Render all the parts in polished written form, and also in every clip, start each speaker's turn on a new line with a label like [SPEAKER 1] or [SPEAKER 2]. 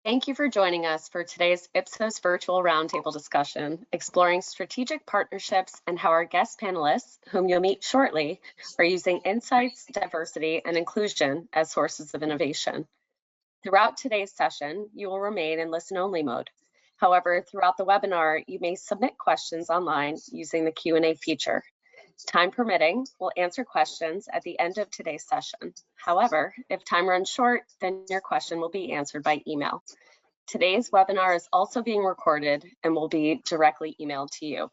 [SPEAKER 1] Thank you for joining us for today's Ipsos virtual roundtable discussion, exploring strategic partnerships and how our guest panelists, whom you'll meet shortly, are using insights, diversity, and inclusion as sources of innovation. Throughout today's session, you will remain in listen-only mode. However, throughout the webinar, you may submit questions online using the Q&A feature. Time permitting, we'll answer questions at the end of today's session. However, if time runs short, then your question will be answered by email. Today's webinar is also being recorded and will be directly emailed to you.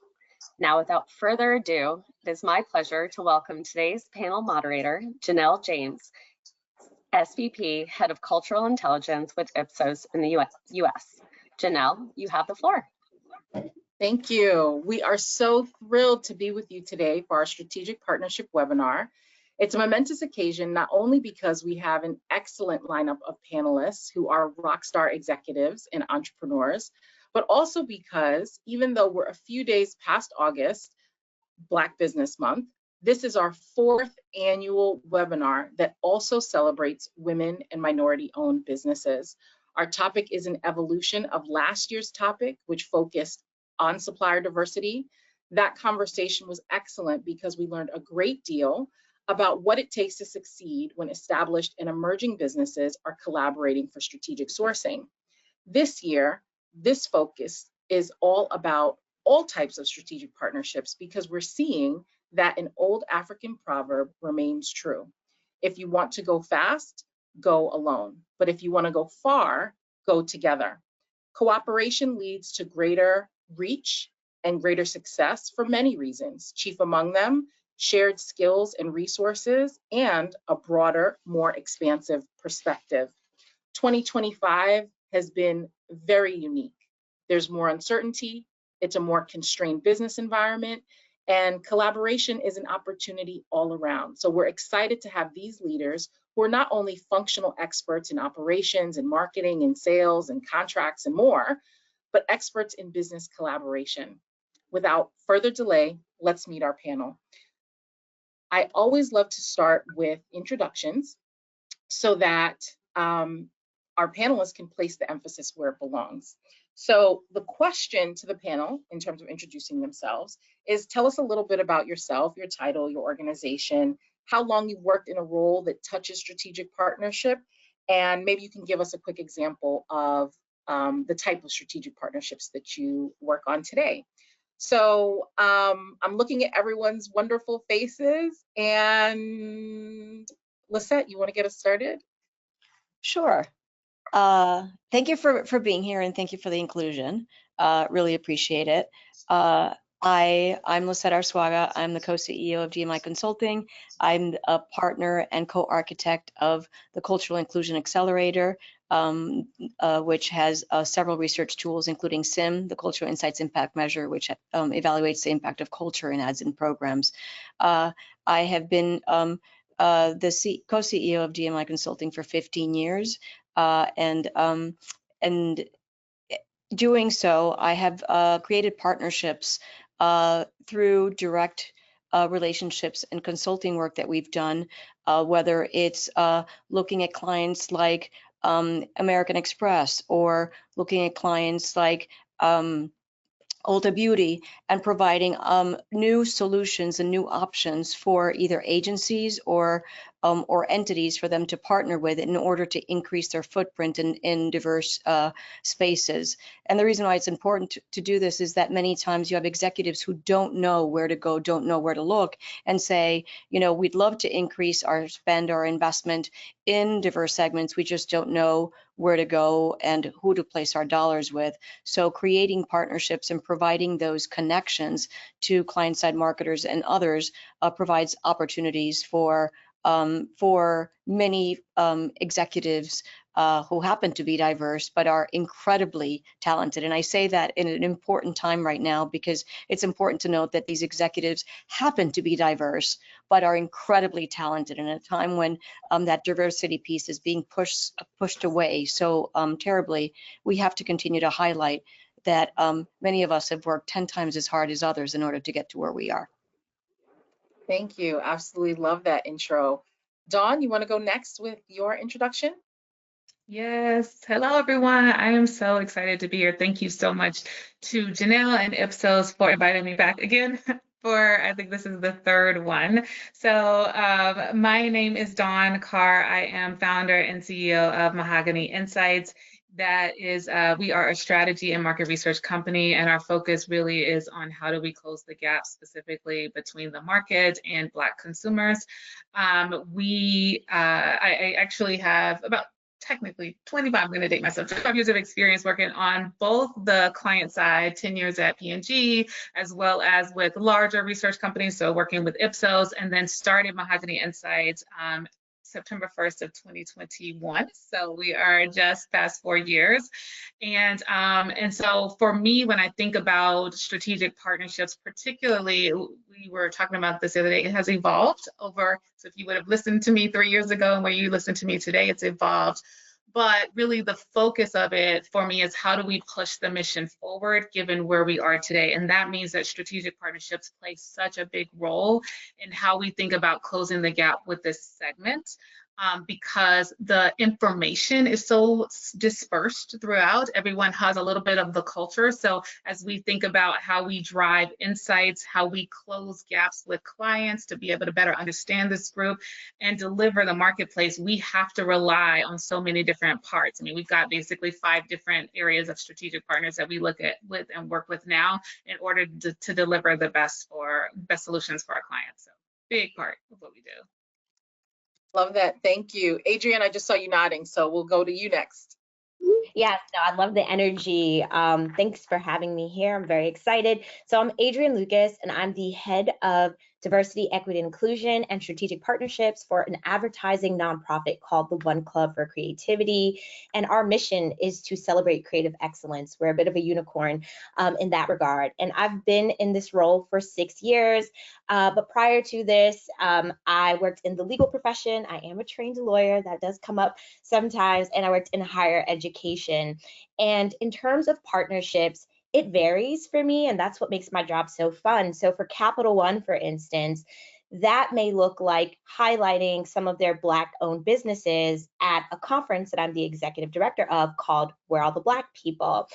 [SPEAKER 1] Now, without further ado, it is my pleasure to welcome today's panel moderator, Janelle James, SVP, Head of Cultural Intelligence with Ipsos in the US. Janelle, you have the floor.
[SPEAKER 2] Thank you. We are so thrilled to be with you today for our strategic partnership webinar. It's a momentous occasion, not only because we have an excellent lineup of panelists who are rockstar executives and entrepreneurs, but also because even though we're a few days past August, Black Business Month, this is our 4th annual webinar that also celebrates women and minority-owned businesses. Our topic is an evolution of last year's topic, which focused on supplier diversity. That conversation was excellent because we learned a great deal about what it takes to succeed when established and emerging businesses are collaborating for strategic sourcing. This year, this focus is all about all types of strategic partnerships because we're seeing that an old African proverb remains true. If you want to go fast, go alone. But if you want to go far, go together. Cooperation leads to greater reach and greater success for many reasons, chief among them, shared skills and resources, and a broader, more expansive perspective. 2025 has been very unique. There's more uncertainty, it's a more constrained business environment, and collaboration is an opportunity all around. So we're excited to have these leaders who are not only functional experts in operations and marketing and sales and contracts and more, but experts in business collaboration. Without further delay, let's meet our panel. I always love to start with introductions so that our panelists can place the emphasis where it belongs. So the question to the panel in terms of introducing themselves is, tell us a little bit about yourself, your title, your organization, how long you've worked in a role that touches strategic partnership, and maybe you can give us a quick example of the type of strategic partnerships that you work on today. So I'm looking at everyone's wonderful faces, and Lisette, you want to get us started?
[SPEAKER 3] Sure. Thank you for being here, and thank you for the inclusion. Really appreciate it. I'm Lisette Arsuaga. I'm the co-CEO of DMI Consulting. I'm a partner and co-architect of the Cultural Inclusion Accelerator, which has several research tools, including SIM, the Cultural Insights Impact Measure, which evaluates the impact of culture in ads and programs. I have been the co-CEO of DMI Consulting for 15 years, and doing so, I have created partnerships through direct relationships and consulting work that we've done, whether it's looking at clients like American Express, or looking at clients like Ulta Beauty, and providing new solutions and new options for either agencies or entities for them to partner with in order to increase their footprint in diverse spaces. And the reason why it's important to do this is that many times you have executives who don't know where to go, don't know where to look, and say, you know, we'd love to increase our spend, our investment in diverse segments. We just don't know where to go and who to place our dollars with. So creating partnerships and providing those connections to client-side marketers and others provides opportunities for many executives who happen to be diverse but are incredibly talented. And I say that in an important time right now because it's important to note that these executives happen to be diverse but are incredibly talented in a time when that diversity piece is being pushed away so terribly. We have to continue to highlight that many of us have worked 10 times as hard as others in order to get to where we are.
[SPEAKER 2] Thank you. Absolutely love that intro. Dawn, you want to go next with your introduction?
[SPEAKER 4] Yes. Hello, everyone. I am so excited to be here. Thank you so much to Janelle and Ipsos for inviting me back again for, I think this is the third one. So my name is Dawn Carr. I am founder and CEO of Mahogany Insights. That is, we are a strategy and market research company, and our focus really is on how do we close the gap specifically between the market and Black consumers. I actually have about technically 25, I'm going to date myself, 25 years of experience working on both the client side, 10 years at P&G, as well as with larger research companies, so working with Ipsos, and then started Mahogany Insights September 1st of 2021. So we are just past 4 years. And so for me, when I think about strategic partnerships, particularly, we were talking about this the other day, it has evolved over, so if you would have listened to me 3 years ago and where you listen to me today, it's evolved. But really the focus of it for me is how do we push the mission forward given where we are today? And that means that strategic partnerships play such a big role in how we think about closing the gap with this segment. Because the information is so dispersed throughout. Everyone has a little bit of the culture. So as we think about how we drive insights, how we close gaps with clients to be able to better understand this group and deliver the marketplace, we have to rely on so many different parts. I mean, we've got basically 5 different areas of strategic partners that we look at with and work with now in order to deliver the best solutions for our clients. So big part of what we do.
[SPEAKER 2] Love that. Thank you. Adrienne, I just saw you nodding, so we'll go to you next.
[SPEAKER 5] Yes, no, I love the energy. Thanks for having me here. I'm very excited. So I'm Adrienne Lucas, and I'm the head of diversity, equity, and inclusion and strategic partnerships for an advertising nonprofit called the One Club for Creativity. And our mission is to celebrate creative excellence. We're a bit of a unicorn in that regard. And I've been in this role for 6 years. But prior to this, I worked in the legal profession. I am a trained lawyer. That does come up sometimes. And I worked in higher education. And in terms of partnerships, it varies for me, and that's what makes my job so fun. So for Capital One, for instance, that may look like highlighting some of their Black-owned businesses at a conference that I'm the executive director of called Where All the Black People.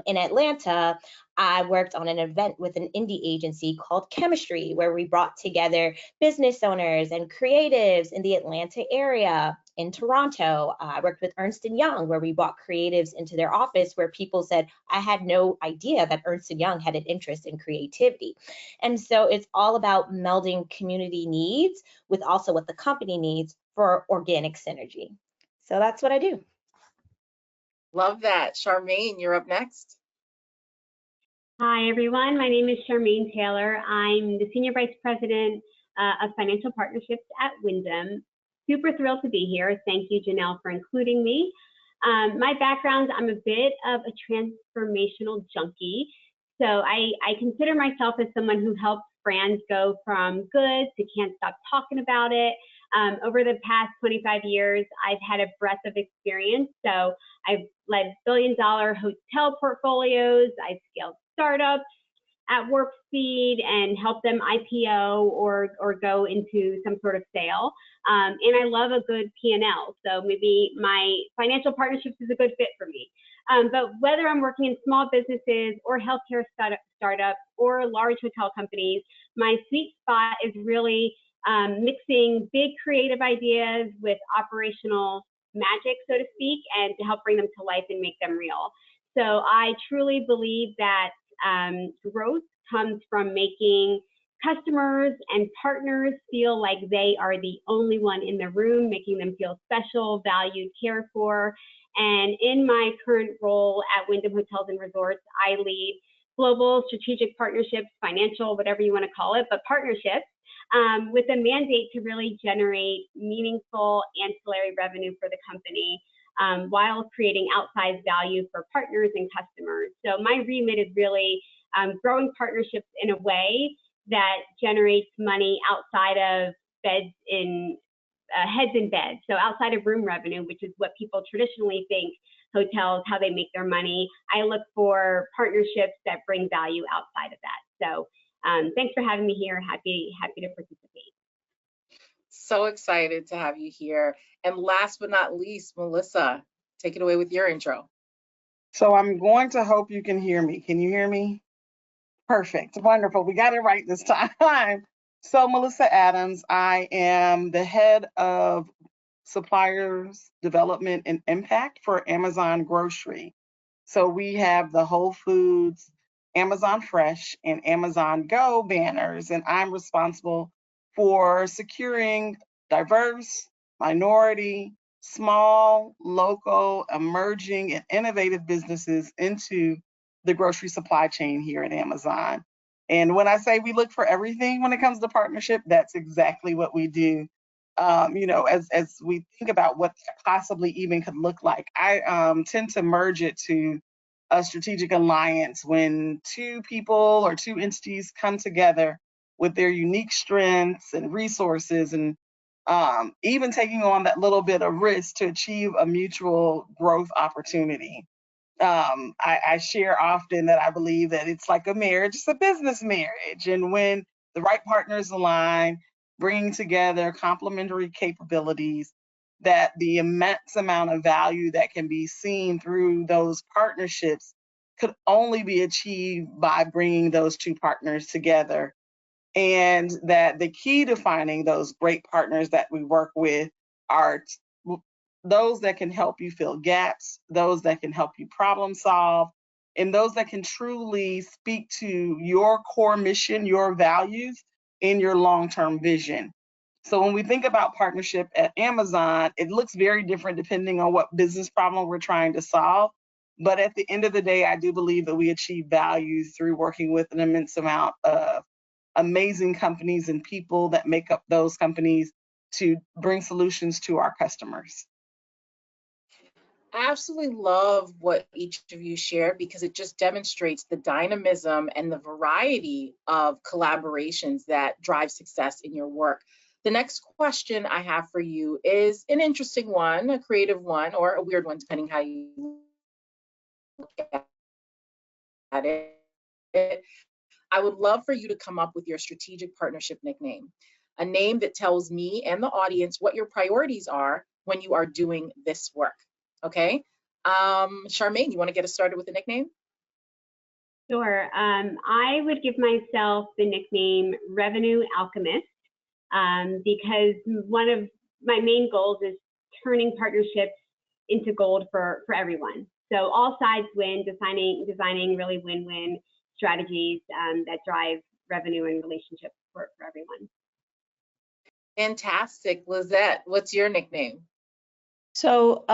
[SPEAKER 5] In Atlanta, I worked on an event with an indie agency called Chemistry, where we brought together business owners and creatives in the Atlanta area. In Toronto, I worked with Ernst & Young, where we brought creatives into their office where people said, I had no idea that Ernst & Young had an interest in creativity. And so it's all about melding community needs with also what the company needs for organic synergy. So that's what I do.
[SPEAKER 2] Love that. Charmaine, you're up next.
[SPEAKER 6] Hi, everyone. My name is Charmaine Taylor. I'm the Senior Vice President of Financial Partnerships at Wyndham. Super thrilled to be here. Thank you, Janelle, for including me. My background, I'm a bit of a transformational junkie. So I consider myself as someone who helps brands go from good to can't stop talking about it. Over the past 25 years, I've had a breadth of experience. So I've led billion-dollar hotel portfolios. I've scaled startups at warp speed and help them IPO or go into some sort of sale. And I love a good P&L. So maybe my financial partnerships is a good fit for me. But whether I'm working in small businesses or healthcare startups or large hotel companies, my sweet spot is really mixing big creative ideas with operational magic, so to speak, and to help bring them to life and make them real. So I truly believe that growth comes from making customers and partners feel like they are the only one in the room, making them feel special, valued, cared for. And in my current role at Wyndham Hotels and Resorts, I lead global strategic partnerships, financial, whatever you want to call it, but partnerships with a mandate to really generate meaningful ancillary revenue for the company while creating outsized value for partners and customers. So my remit is really growing partnerships in a way that generates money outside of heads in beds. So outside of room revenue, which is what people traditionally think hotels, how they make their money. I look for partnerships that bring value outside of that. So thanks for having me here. Happy to participate.
[SPEAKER 2] So excited to have you here. And last but not least, Melissa. take it away with your intro.
[SPEAKER 7] So I'm going to hope you can hear me. Can you hear me? Perfect. Wonderful. We got it right this time. So Melissa Adams, I am the head of suppliers development and impact for Amazon Grocery. So we have the Whole Foods, Amazon Fresh, and Amazon Go banners, and I'm responsible for securing diverse, minority, small, local, emerging, and innovative businesses into the grocery supply chain here at Amazon. And when I say we look for everything when it comes to partnership, that's exactly what we do. As we think about what that possibly even could look like, I tend to merge it to a strategic alliance when two people or two entities come together with their unique strengths and resources, and even taking on that little bit of risk to achieve a mutual growth opportunity. I share often that I believe that it's like a marriage, it's a business marriage. And when the right partners align, bringing together complementary capabilities, that the immense amount of value that can be seen through those partnerships could only be achieved by bringing those two partners together. And that the key to finding those great partners that we work with are those that can help you fill gaps, those that can help you problem solve, and those that can truly speak to your core mission, your values, and your long-term vision. So when we think about partnership at Amazon, it looks very different depending on what business problem we're trying to solve. But at the end of the day, I do believe that we achieve value through working with an immense amount of amazing companies and people that make up those companies to bring solutions to our customers.
[SPEAKER 2] I absolutely love what each of you shared because it just demonstrates the dynamism and the variety of collaborations that drive success in your work. The next question I have for you is an interesting one, a creative one, or a weird one, depending how you look at it. I would love for you to come up with your strategic partnership nickname, a name that tells me and the audience what your priorities are when you are doing this work. Okay. Charmaine, you want to get us started with a nickname?
[SPEAKER 6] Sure. I would give myself the nickname Revenue Alchemist because one of my main goals is turning partnerships into gold for everyone. So all sides win, designing really win-win strategies that drive revenue and relationships for everyone.
[SPEAKER 2] Fantastic. Lizette, what's your nickname?
[SPEAKER 3] So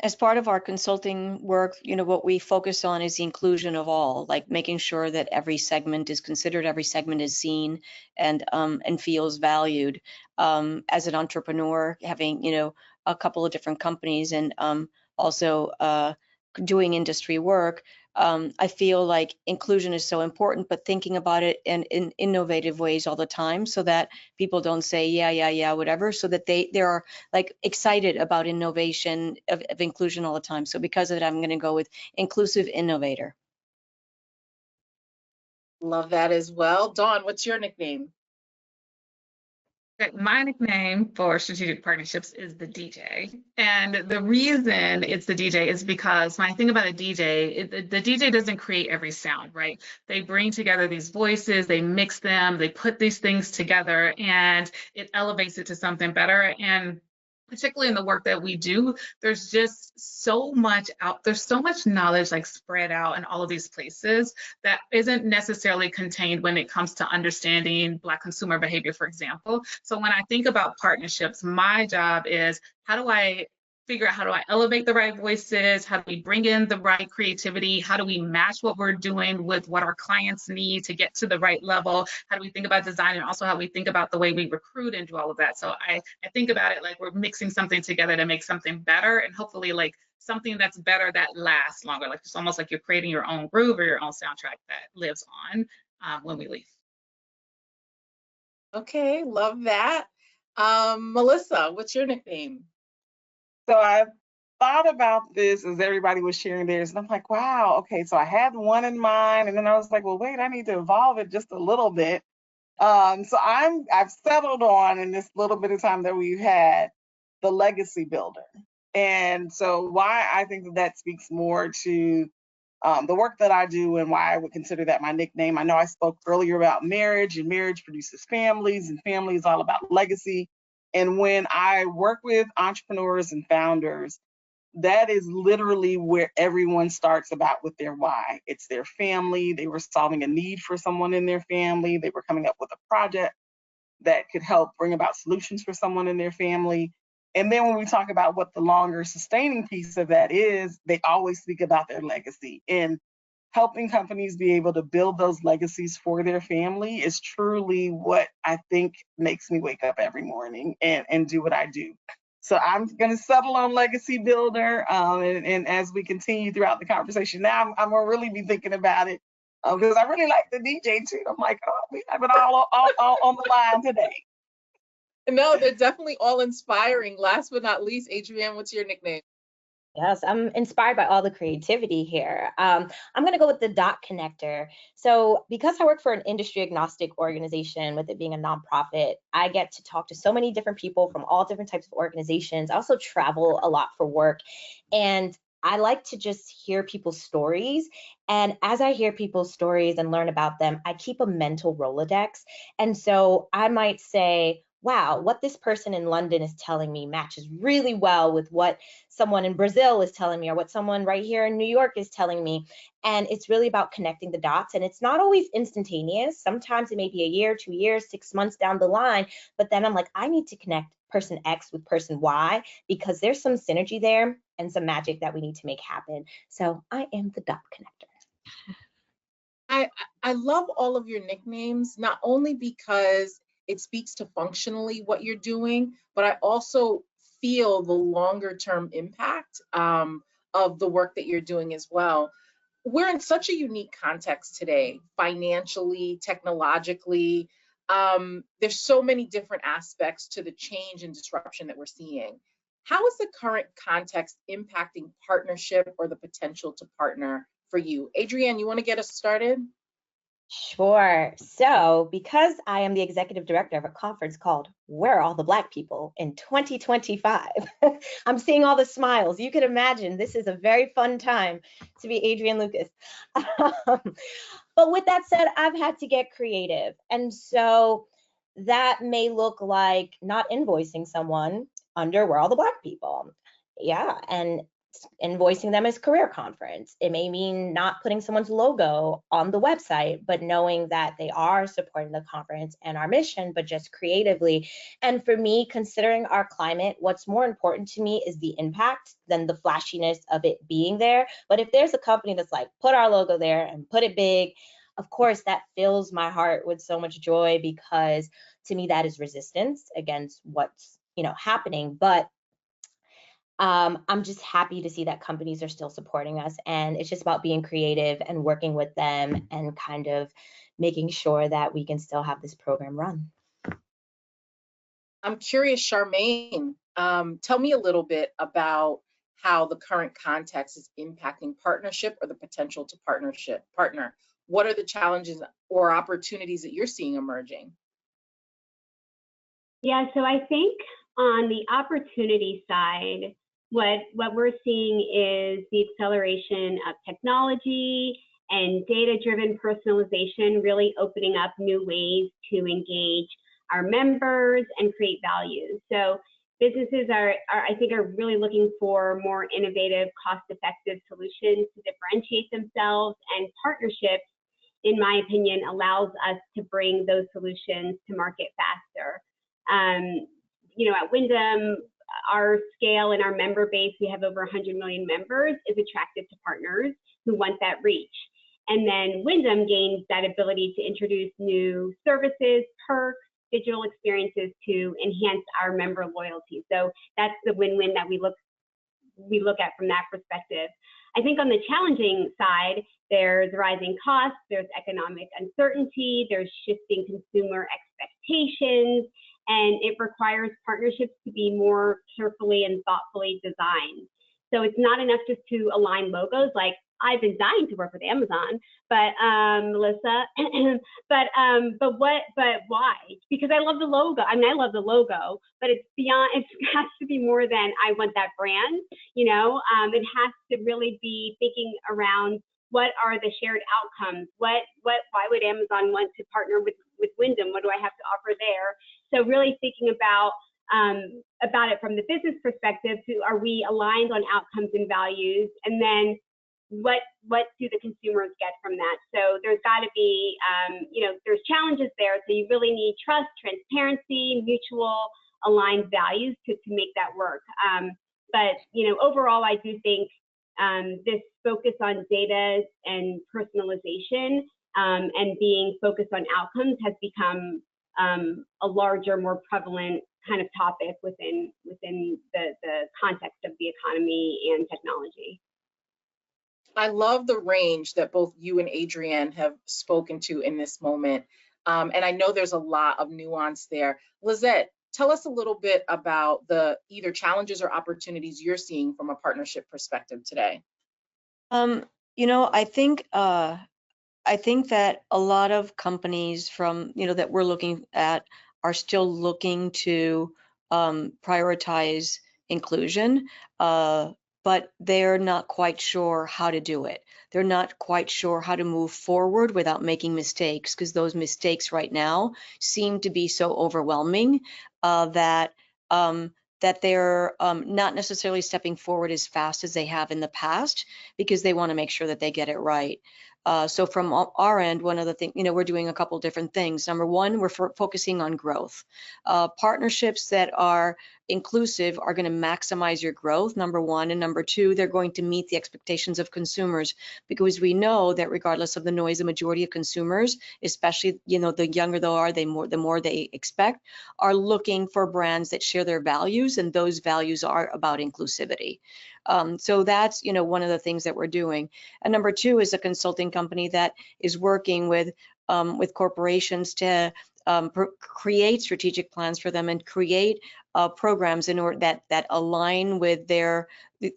[SPEAKER 3] as part of our consulting work, what we focus on is the inclusion of all, like making sure that every segment is considered, every segment is seen and feels valued. As an entrepreneur, having, a couple of different companies and also doing industry work, I feel like inclusion is so important, but thinking about it in innovative ways all the time so that people don't say, yeah, whatever, so that they are like excited about innovation of inclusion all the time. So because of it, I'm going to go with inclusive innovator.
[SPEAKER 2] Love that as well. Dawn, what's your nickname?
[SPEAKER 4] My nickname for strategic partnerships is the DJ. And the reason it's the DJ is because when I think about a DJ, the DJ doesn't create every sound, right? They bring together these voices, they mix them, they put these things together, and it elevates it to something better. And particularly in the work that we do, there's just so much there's so much knowledge like spread out in all of these places that isn't necessarily contained when it comes to understanding Black consumer behavior, for example. So when I think about partnerships, my job is how do I figure out how do I elevate the right voices? How do we bring in the right creativity? How do we match what we're doing with what our clients need to get to the right level? How do we think about design and also how we think about the way we recruit and do all of that? So I think about it like we're mixing something together to make something better and hopefully like something that's better that lasts longer. Like it's almost like you're creating your own groove or your own soundtrack that lives on when we leave.
[SPEAKER 2] Okay, love that. Melissa, what's your nickname?
[SPEAKER 7] So I thought about this as everybody was sharing theirs, and I'm like, wow, okay, so I had one in mind, and then I was like, well, wait, I need to evolve it just a little bit. So I've settled on in this little bit of time that we've had the legacy builder. And so why I think that that speaks more to the work that I do and why I would consider that my nickname. I know I spoke earlier about marriage, and marriage produces families, and family is all about legacy. And when I work with entrepreneurs and founders, that is literally where everyone starts about with their why. It's their family. They were solving a need for someone in their family. They were coming up with a project that could help bring about solutions for someone in their family. And then when we talk about what the longer sustaining piece of that is, they always speak about their legacy. And helping companies be able to build those legacies for their family is truly what I think makes me wake up every morning and do what I do. So I'm going to settle on legacy builder. And as we continue throughout the conversation, now I'm going to really be thinking about it because I really like the DJ too. I'm like, oh, we have it all on the line today.
[SPEAKER 2] No, they're definitely all inspiring. Last but not least, Adrienne, what's your nickname?
[SPEAKER 5] Yes, I'm inspired by all the creativity here. I'm going to go with the dot connector. So because I work for an industry agnostic organization, with it being a nonprofit, I get to talk to so many different people from all different types of organizations. I also travel a lot for work, and I like to just hear people's stories. And as I hear people's stories and learn about them, I keep a mental Rolodex. And so I might say, wow, what this person in London is telling me matches really well with what someone in Brazil is telling me, or what someone right here in New York is telling me. And it's really about connecting the dots. And it's not always instantaneous. Sometimes it may be a year, 2 years, 6 months down the line. But then I'm like, I need to connect person X with person Y because there's some synergy there and some magic that we need to make happen. So I am the dot connector.
[SPEAKER 2] I love all of your nicknames, not only because it speaks to functionally what you're doing, but I also feel the longer term impact of the work that you're doing as well. We're in such a unique context today, financially, technologically. There's so many different aspects to the change and disruption that we're seeing. How is the current context impacting partnership or the potential to partner for you? Adrienne, you want to get us started?
[SPEAKER 5] Sure. So, because I am the executive director of a conference called Where Are All the Black People in 2025, I'm seeing all the smiles. You can imagine this is a very fun time to be Adrienne Lucas. But with that said, I've had to get creative. And so that may look like not invoicing someone under Where Are All the Black People. Yeah. And invoicing them as career conference. It may mean not putting someone's logo on the website, but knowing that they are supporting the conference and our mission, but just creatively. And for me, considering our climate, what's more important to me is the impact than the flashiness of it being there. But if there's a company that's like, put our logo there and put it big, of course, that fills my heart with so much joy, because to me, that is resistance against what's happening. But I'm just happy to see that companies are still supporting us, and it's just about being creative and working with them and kind of making sure that we can still have this program run.
[SPEAKER 2] I'm curious, Charmaine, tell me a little bit about how the current context is impacting partnership or the potential to partner. What are the challenges or opportunities that you're seeing emerging?
[SPEAKER 6] Yeah, so I think on the opportunity side, what we're seeing is the acceleration of technology and data-driven personalization really opening up new ways to engage our members and create value. So businesses are I think are really looking for more innovative, cost-effective solutions to differentiate themselves, and partnerships, in my opinion, allows us to bring those solutions to market faster. At Wyndham, our scale and our member base, we have over 100 million members, is attractive to partners who want that reach. And then Wyndham gains that ability to introduce new services, perks, digital experiences to enhance our member loyalty. So that's the win-win that we look at from that perspective. I think on the challenging side, there's rising costs, there's economic uncertainty, there's shifting consumer expectations, and it requires partnerships to be more carefully and thoughtfully designed. So it's not enough just to align logos, like I've been dying to work with Amazon, but Melissa, but why? Because I love the logo. I mean, I love the logo, but it's beyond. It has to be more than I want that brand. You know, it has to really be thinking around what are the shared outcomes. Why would Amazon want to partner with Wyndham? What do I have to offer there? So really thinking about it from the business perspective. Are we aligned on outcomes and values? And then what do the consumers get from that? So there's got to be, you know, there's challenges there. So you really need trust, transparency, mutual aligned values to make that work. But, you know, overall, I do think this focus on data and personalization and being focused on outcomes has become a larger, more prevalent kind of topic within the context of the economy and technology.
[SPEAKER 2] I love the range that both you and Adrienne have spoken to in this moment. And I know there's a lot of nuance there. Lizette, tell us a little bit about the either challenges or opportunities you're seeing from a partnership perspective today.
[SPEAKER 3] You know, I think that a lot of companies from, you know, that we're looking at are still looking to prioritize inclusion, but they're not quite sure how to do it. They're not quite sure how to move forward without making mistakes, because those mistakes right now seem to be so overwhelming that they're not necessarily stepping forward as fast as they have in the past, because they want to make sure that they get it right. So from our end, one of the things, you know, we're doing a couple different things. Number one, we're focusing on growth. Partnerships that are inclusive are going to maximize your growth, number one. And number two, they're going to meet the expectations of consumers, because we know that regardless of the noise, the majority of consumers, especially, you know, the younger they are, the more they expect, are looking for brands that share their values, and those values are about inclusivity. So that's, you know, one of the things that we're doing. And number two is a consulting company that is working with corporations to create strategic plans for them and create programs in order that align with their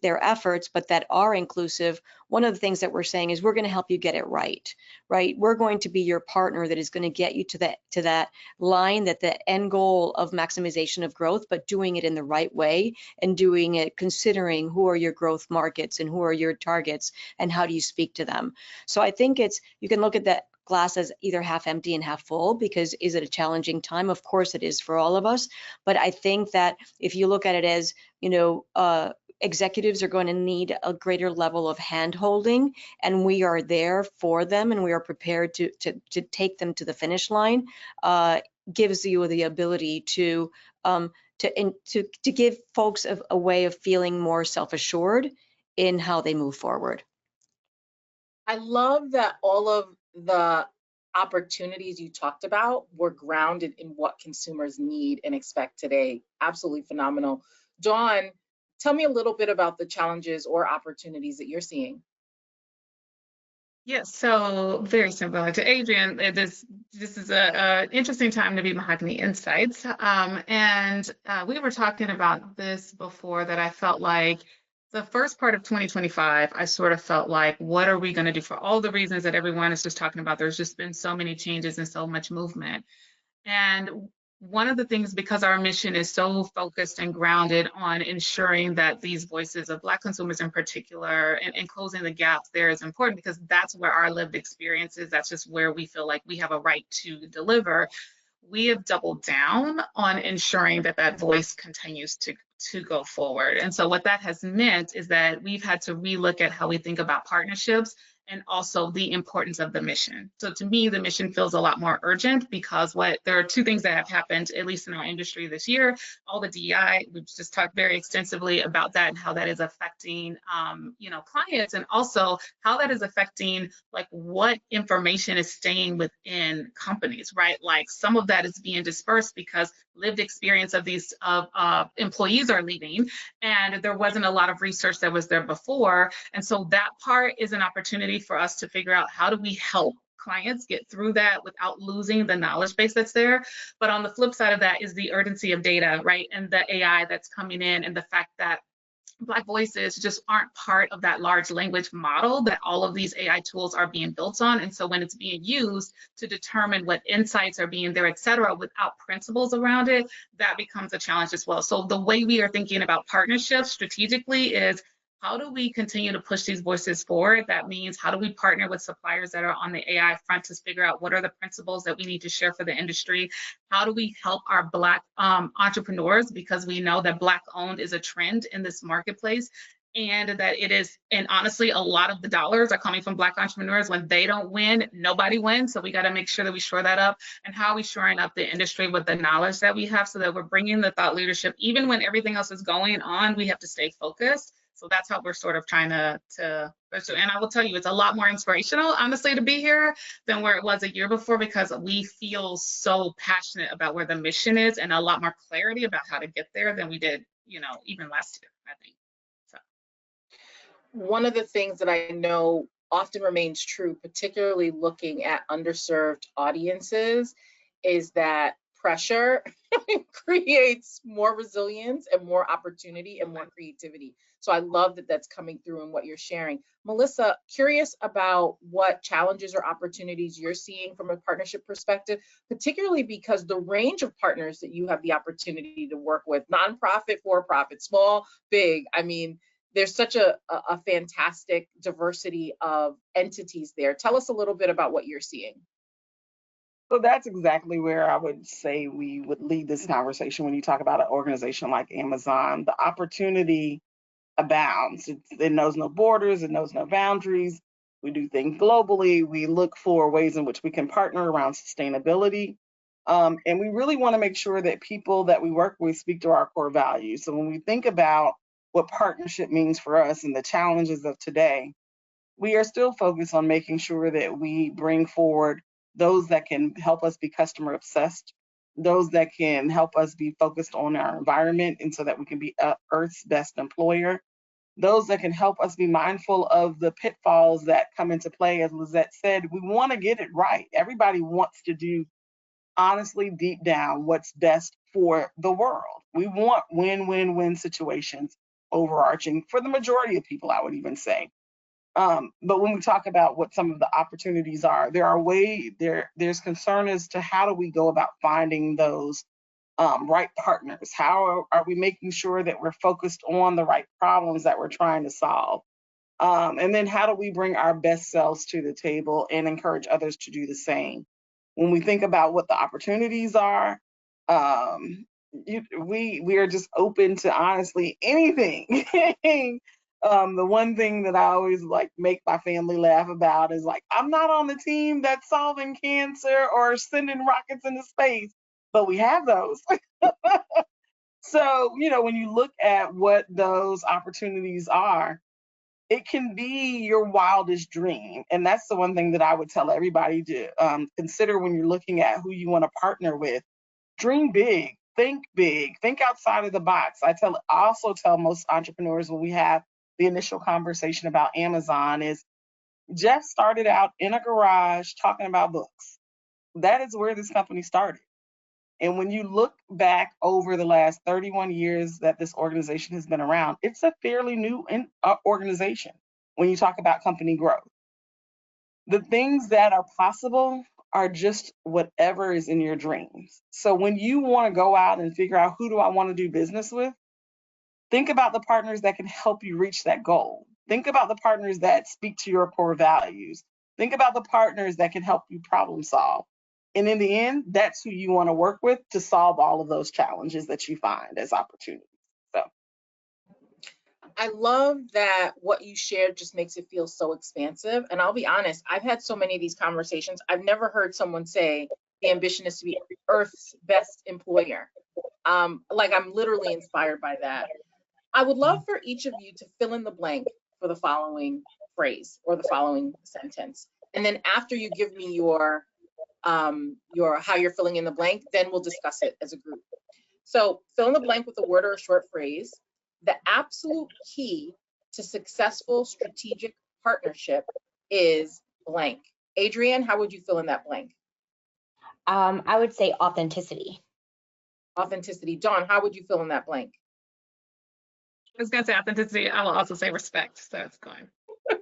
[SPEAKER 3] efforts, but that are inclusive. One of the things that we're saying is we're going to help you get it right. We're going to be your partner that is going to get you to that line, that the end goal of maximization of growth, but doing it in the right way, and doing it considering who are your growth markets and who are your targets and how do you speak to them. So I think you can look at that glass as either half empty and half full, because is it a challenging time? Of course it is for all of us. But I think that if you look at it as, you know, executives are going to need a greater level of hand-holding, and we are there for them, and we are prepared to take them to the finish line, gives you the ability to give folks a way of feeling more self-assured in how they move forward.
[SPEAKER 2] I love that all of the opportunities you talked about were grounded in what consumers need and expect today. Absolutely phenomenal. Dawn, tell me a little bit about the challenges or opportunities that you're seeing.
[SPEAKER 4] Yes, so very similar to Adrienne, this is an interesting time to be Mahogany Insights. And we were talking about this before, that I felt like the first part of 2025, I sort of felt like, what are we going to do for all the reasons that everyone is just talking about? There's just been so many changes and so much movement. And one of the things, because our mission is so focused and grounded on ensuring that these voices of Black consumers in particular and closing the gaps there is important, because that's where our lived experience is. That's just where we feel like we have a right to deliver. We have doubled down on ensuring that that voice continues to go forward. And so what that has meant is that we've had to relook at how we think about partnerships and also the importance of the mission. So to me, the mission feels a lot more urgent, because there are two things that have happened, at least in our industry this year. All the DEI, we've just talked very extensively about that and how that is affecting, you know, clients, and also how that is affecting like what information is staying within companies, right? Like some of that is being dispersed because lived experience of these employees are leaving, and there wasn't a lot of research that was there before. And so that part is an opportunity for us to figure out, how do we help clients get through that without losing the knowledge base that's there. But on the flip side of that is the urgency of data, right? And the AI that's coming in, and the fact that Black voices just aren't part of that large language model that all of these AI tools are being built on. And so when it's being used to determine what insights are being there, et cetera, without principles around it, that becomes a challenge as well. So the way we are thinking about partnerships strategically is, how do we continue to push these voices forward? That means, how do we partner with suppliers that are on the AI front to figure out what are the principles that we need to share for the industry? How do we help our Black entrepreneurs? Because we know that Black owned is a trend in this marketplace, and that it is, and honestly, a lot of the dollars are coming from Black entrepreneurs. When they don't win, nobody wins. So we got to make sure that we shore that up. And how are we shoring up the industry with the knowledge that we have, so that we're bringing the thought leadership, even when everything else is going on, we have to stay focused. So that's how we're sort of trying to and I will tell you, it's a lot more inspirational, honestly, to be here than where it was a year before, because we feel so passionate about where the mission is, and a lot more clarity about how to get there than we did, even last year, I think. So.
[SPEAKER 2] One of the things that I know often remains true, particularly looking at underserved audiences, is that pressure creates more resilience and more opportunity and more creativity. So I love that that's coming through in what you're sharing. Melissa, curious about what challenges or opportunities you're seeing from a partnership perspective, particularly because the range of partners that you have the opportunity to work with, nonprofit, for-profit, small, big, I mean, there's such a fantastic diversity of entities there. Tell us a little bit about what you're seeing.
[SPEAKER 7] So that's exactly where I would say we would lead this conversation when you talk about an organization like Amazon. The opportunity abounds. It knows no borders, it knows no boundaries. We do things globally. We look for ways in which we can partner around sustainability. And we really want to make sure that people that we work with speak to our core values. So when we think about what partnership means for us and the challenges of today, we are still focused on making sure that we bring forward those that can help us be customer obsessed, those that can help us be focused on our environment, and so that we can be Earth's best employer, those that can help us be mindful of the pitfalls that come into play. As Lizette said, we want to get it right. Everybody wants to do, honestly, deep down, what's best for the world. We want win-win-win situations overarching for the majority of people, I would even say. But when we talk about what some of the opportunities are, there's concern as to how do we go about finding those right partners? How are we making sure that we're focused on the right problems that we're trying to solve? And then how do we bring our best selves to the table and encourage others to do the same? When we think about what the opportunities are, we are just open to honestly anything. The one thing that I always like make my family laugh about is like, I'm not on the team that's solving cancer or sending rockets into space, but we have those. So, when you look at what those opportunities are, it can be your wildest dream. And that's the one thing that I would tell everybody to consider when you're looking at who you want to partner with. Dream big, think outside of the box. I also tell most entrepreneurs when we have the initial conversation about Amazon is, Jeff started out in a garage talking about books. That is where this company started. And when you look back over the last 31 years that this organization has been around, it's a fairly new organization when you talk about company growth. The things that are possible are just whatever is in your dreams. So when you want to go out and figure out, who do I want to do business with? Think about the partners that can help you reach that goal. Think about the partners that speak to your core values. Think about the partners that can help you problem solve. And in the end, that's who you want to work with to solve all of those challenges that you find as opportunities. So
[SPEAKER 2] I love that what you shared just makes it feel so expansive. And I'll be honest, I've had so many of these conversations. I've never heard someone say the ambition is to be Earth's best employer. Like, I'm literally inspired by that. I would love for each of you to fill in the blank for the following phrase or the following sentence. And then after you give me your how you're filling in the blank, then we'll discuss it as a group. So fill in the blank with a word or a short phrase. The absolute key to successful strategic partnership is blank. Adrienne, how would you fill in that blank?
[SPEAKER 5] I would say authenticity.
[SPEAKER 2] Authenticity. Dawn, how would you fill in that blank?
[SPEAKER 4] I was gonna say authenticity. I will also say respect. So it's going.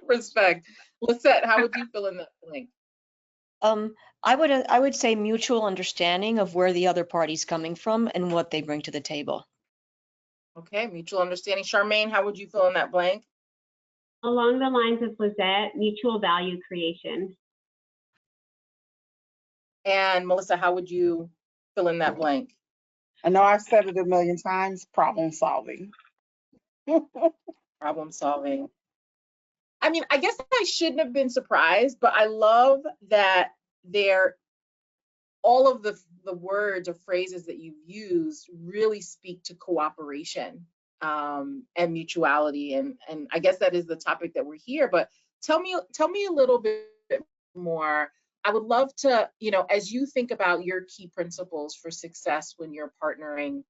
[SPEAKER 2] Respect. Lisette, how would you fill in that blank?
[SPEAKER 3] I would say mutual understanding of where the other party's coming from and what they bring to the table.
[SPEAKER 2] Okay, mutual understanding. Charmaine, how would you fill in that blank?
[SPEAKER 6] Along the lines of Lizette, mutual value creation.
[SPEAKER 2] And Melissa, how would you fill in that blank?
[SPEAKER 7] I know I've said it a million times, problem solving.
[SPEAKER 2] Problem solving. I mean, I guess I shouldn't have been surprised, but I love that all of the words or phrases that you've used really speak to cooperation and mutuality. And I guess that is the topic that we're here. But tell me a little bit more. I would love to, as you think about your key principles for success when you're partnering,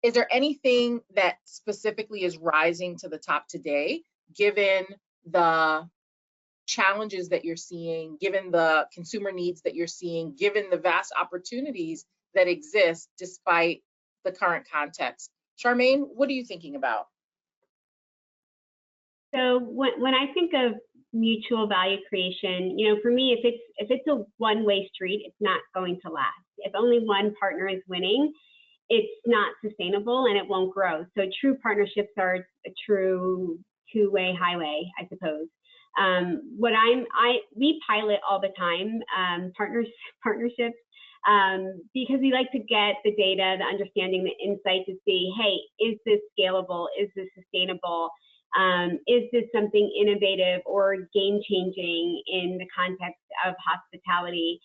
[SPEAKER 2] is there anything that specifically is rising to the top today, given the challenges that you're seeing, given the consumer needs that you're seeing, given the vast opportunities that exist despite the current context? Charmaine, what are you thinking about?
[SPEAKER 6] So when I think of mutual value creation, for me, if it's a one-way street, it's not going to last. If only one partner is winning, it's not sustainable and it won't grow. So true partnerships are a true two-way highway, I suppose. We pilot all the time, partnerships, because we like to get the data, the understanding, the insight to see, hey, is this scalable? Is this sustainable? Is this something innovative or game-changing in the context of hospitality?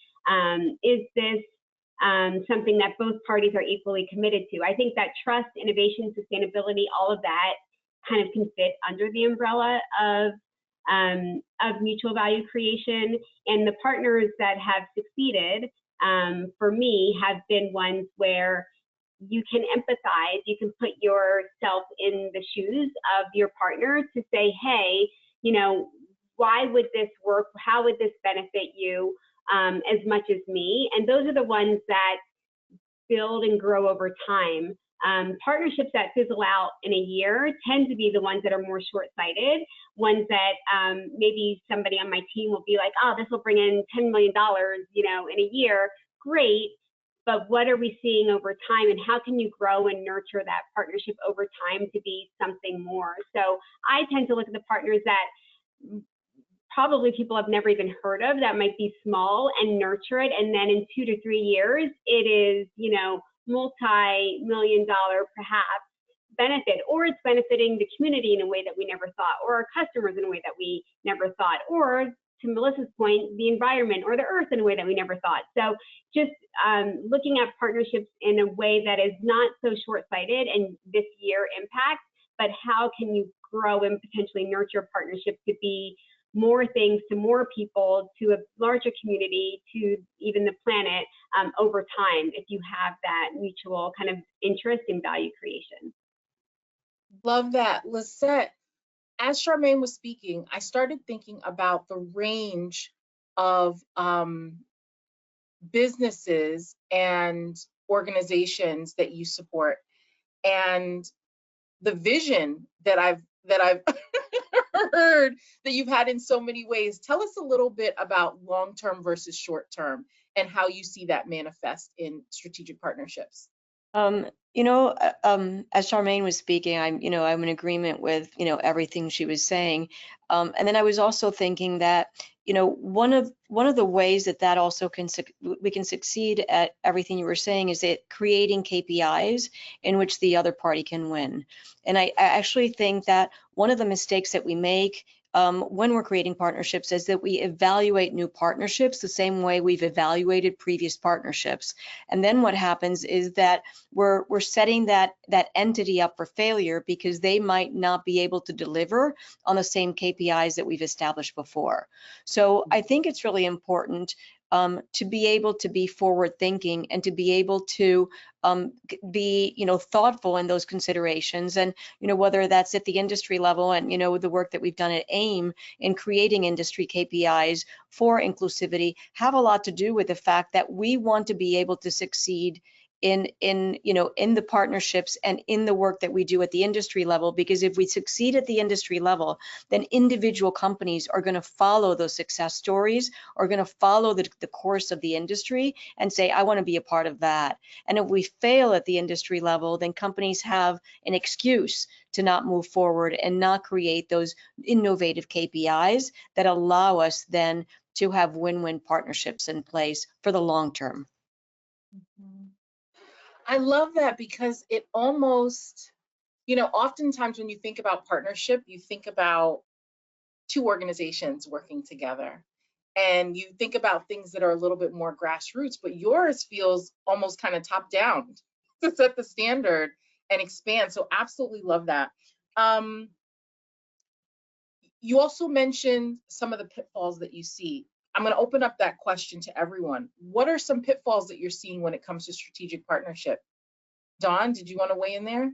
[SPEAKER 6] Is this something that both parties are equally committed to? I think that trust, innovation, sustainability, all of that kind of can fit under the umbrella of mutual value creation. And the partners that have succeeded, for me, have been ones where you can empathize, you can put yourself in the shoes of your partner to say, hey, why would this work? How would this benefit you as much as me? And those are the ones that build and grow over time. Partnerships that fizzle out in a year tend to be the ones that are more short-sighted, ones that maybe somebody on my team will be like, oh, this will bring in $10 million, in a year. Great. But what are we seeing over time, and how can you grow and nurture that partnership over time to be something more? So I tend to look at the partners that probably people have never even heard of, that might be small, and nurture it. And then in 2 to 3 years, it is, multi-million-dollar perhaps benefit, or it's benefiting the community in a way that we never thought, or our customers in a way that we never thought, or to Melissa's point, the environment or the earth in a way that we never thought. So just looking at partnerships in a way that is not so short-sighted and this year impact, but how can you grow and potentially nurture partnerships to be more things to more people, to a larger community, to even the planet over time, if you have that mutual kind of interest in value creation.
[SPEAKER 2] Love that. Lisette, as Charmaine was speaking, I started thinking about the range of businesses and organizations that you support, and the vision that I've heard that you've had in so many ways. Tell us a little bit about long-term versus short-term and how you see that manifest in strategic partnerships.
[SPEAKER 3] As Charmaine was speaking, I'm in agreement with, everything she was saying. And then I was also thinking that, one of the ways that also we can succeed at everything you were saying is that creating KPIs in which the other party can win. And I actually think that one of the mistakes that we make when we're creating partnerships is that we evaluate new partnerships the same way we've evaluated previous partnerships. And then what happens is that we're setting that entity up for failure because they might not be able to deliver on the same KPIs that we've established before. So I think it's really important to be able to be forward thinking and to be able to be thoughtful in those considerations, and whether that's at the industry level and the work that we've done at AIM in creating industry KPIs for inclusivity have a lot to do with the fact that we want to be able to succeed in the partnerships and in the work that we do at the industry level, because if we succeed at the industry level, then individual companies are going to follow those success stories, are going to follow the course of the industry and say, I want to be a part of that. And if we fail at the industry level, then companies have an excuse to not move forward and not create those innovative KPIs that allow us then to have win-win partnerships in place for the long term.
[SPEAKER 2] I love that, because it almost, oftentimes when you think about partnership, you think about two organizations working together, and you think about things that are a little bit more grassroots, but yours feels almost kind of top down to set the standard and expand. So absolutely love that. You also mentioned some of the pitfalls that you see. I'm going to open up that question to everyone. What are some pitfalls that you're seeing when it comes to strategic partnership? Dawn, did you want to weigh in there?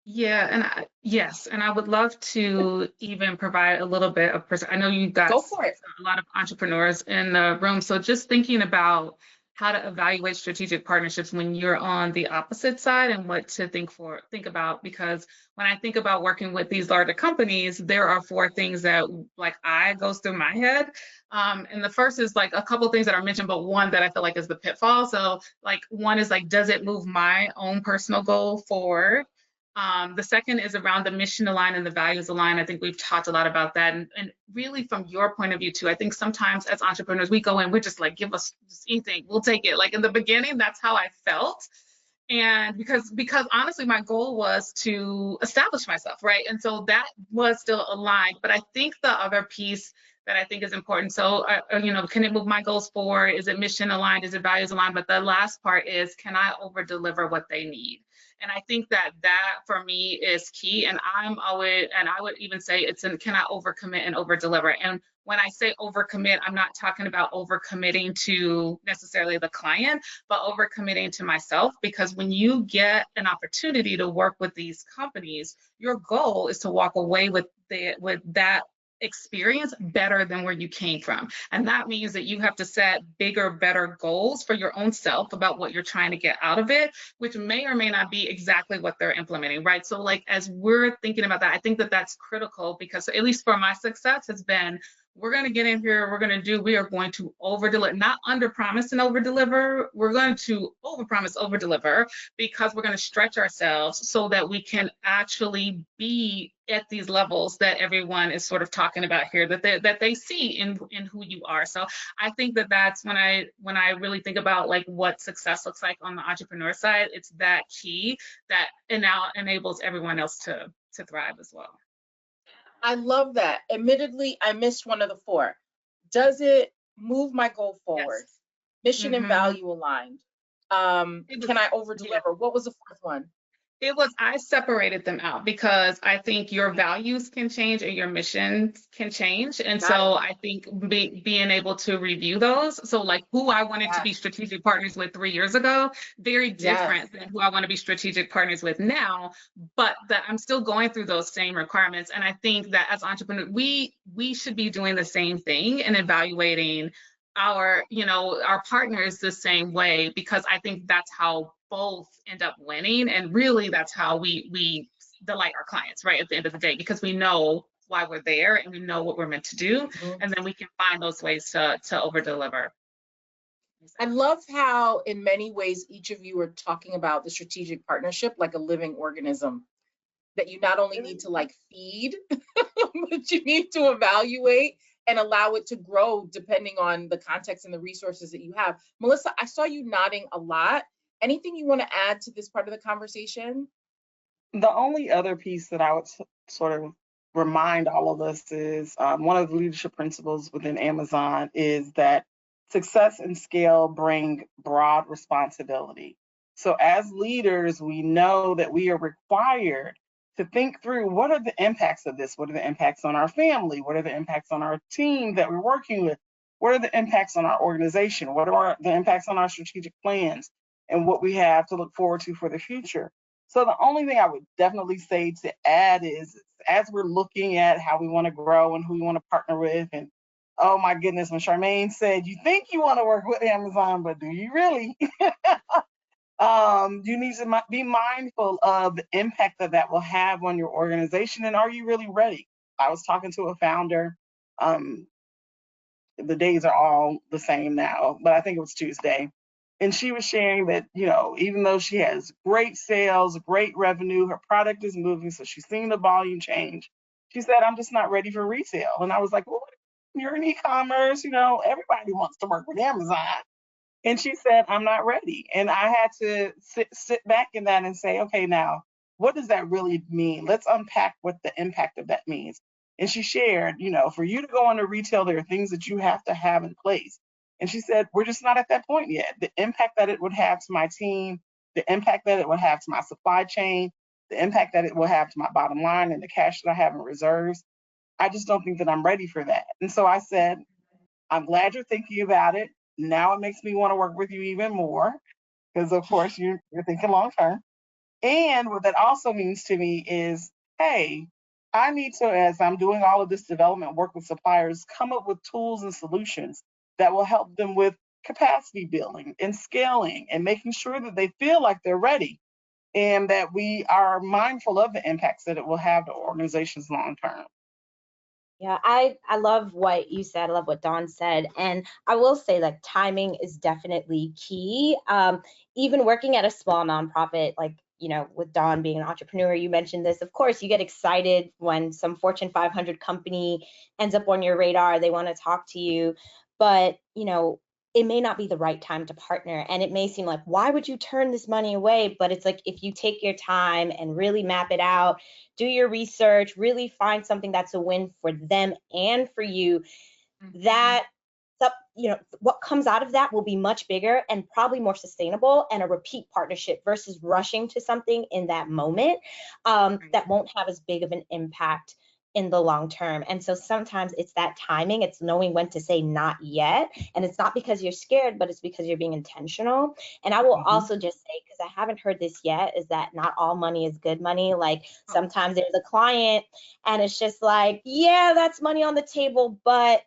[SPEAKER 4] Yeah, and yes, and I would love to even provide a little bit of I know you got
[SPEAKER 2] Go for it.
[SPEAKER 4] a lot of entrepreneurs in the room, so just thinking about how to evaluate strategic partnerships when you're on the opposite side and what to think about, because when I think about working with these larger companies, there are 4 things that goes through my head. And the first is like a couple things that are mentioned, but one that I feel like is the pitfall. So one is does it move my own personal goal forward? The second is around the mission align and the values align. I think we've talked a lot about that. And really from your point of view too, I think sometimes as entrepreneurs, we go in, we're just give us just anything, we'll take it. In the beginning, that's how I felt. And because honestly, my goal was to establish myself, right? And so that was still aligned. But I think the other piece that I think is important, so, can it move my goals forward? Is it mission aligned? Is it values aligned? But the last part is, can I over deliver what they need? And I think that for me is key. And I would even say can I overcommit and over deliver? And when I say overcommit, I'm not talking about overcommitting to necessarily the client, but overcommitting to myself. Because when you get an opportunity to work with these companies, your goal is to walk away with that experience better than where you came from. And that means that you have to set bigger, better goals for your own self about what you're trying to get out of it, which may or may not be exactly what they're implementing, right? So as we're thinking about that, I think that that's critical, because at least for my success has been, we're going to get in here, we are going to over deliver, not under promise and over deliver. We're going to over promise, over deliver, because we're going to stretch ourselves so that we can actually be at these levels that everyone is sort of talking about here, that they see in who you are. So I think that that's when I really think about what success looks like on the entrepreneur side, it's that key that now enables everyone else to thrive as well.
[SPEAKER 2] I love that. Admittedly, I missed one of the 4. Does it move my goal forward?
[SPEAKER 4] Yes.
[SPEAKER 2] Mission and value aligned. Can I over deliver? Yeah. What was the 4th one?
[SPEAKER 4] I separated them out, because I think your values can change and your mission can change. And so I think being able to review those. So who I wanted to be strategic partners with 3 years ago, very different than who I want to be strategic partners with now, but that I'm still going through those same requirements. And I think that as entrepreneurs, we should be doing the same thing and evaluating our partners the same way, because I think that's how both end up winning. And really that's how we delight our clients, right, at the end of the day, because we know why we're there and we know what we're meant to do. And then we can find those ways to over deliver.
[SPEAKER 2] I love how in many ways each of you are talking about the strategic partnership like a living organism, that you not only need to feed, but you need to evaluate and allow it to grow depending on the context and the resources that you have. Melissa, I saw you nodding a lot. Anything you want to add to this part of the conversation?
[SPEAKER 7] The only other piece that I would sort of remind all of us is one of the leadership principles within Amazon is that success and scale bring broad responsibility. So as leaders, we know that we are required to think through, what are the impacts of this? What are the impacts on our family? What are the impacts on our team that we're working with? What are the impacts on our organization? What are the impacts on our strategic plans and what we have to look forward to for the future? So the only thing I would definitely say to add is, as we're looking at how we want to grow and who we want to partner with, and oh my goodness, when Charmaine said, you think you want to work with Amazon, but do you really? You need to be mindful of the impact that that will have on your organization, and are you really ready? I was talking to a founder. The days are all the same now, but I think it was Tuesday. And she was sharing that, you know, even though she has great sales, great revenue, her product is moving, so she's seeing the volume change. She said, I'm just not ready for retail. And I was like, well, you're in e-commerce, you know, everybody wants to work with Amazon. And she said, I'm not ready. And I had to sit back in that and say, okay, now, what does that really mean? Let's unpack what the impact of that means. And she shared, you know, for you to go into retail, there are things that you have to have in place. And she said, we're just not at that point yet. The impact that it would have to my team, the impact that it would have to my supply chain, the impact that it will have to my bottom line and the cash that I have in reserves, I just don't think that I'm ready for that. And so I said, I'm glad you're thinking about it. Now it makes me want to work with you even more because, of course, you're thinking long term. And what that also means to me is, hey, I need to, as I'm doing all of this development work with suppliers, come up with tools and solutions that will help them with capacity building and scaling and making sure that they feel like they're ready and that we are mindful of the impacts that it will have to organizations long term.
[SPEAKER 5] Yeah, I love what you said. I love what Dawn said. And I will say that timing is definitely key. Even working at a small nonprofit, like, you know, with Dawn being an entrepreneur, you mentioned this. Of course, you get excited when some Fortune 500 company ends up on your radar. They want to talk to you. But, you know, it may not be the right time to partner. And it may seem like, why would you turn this money away? But it's like, if you take your time and really map it out, do your research, really find something that's a win for them and for you, that, you know, what comes out of that will be much bigger and probably more sustainable and a repeat partnership versus rushing to something in that moment that won't have as big of an impact in the long term. And so sometimes it's that timing, it's knowing when to say not yet. And it's not because you're scared, but it's because you're being intentional. And I will also just say, because I haven't heard this yet, is that not all money is good money. Like sometimes there's a client and it's just like, yeah, that's money on the table, but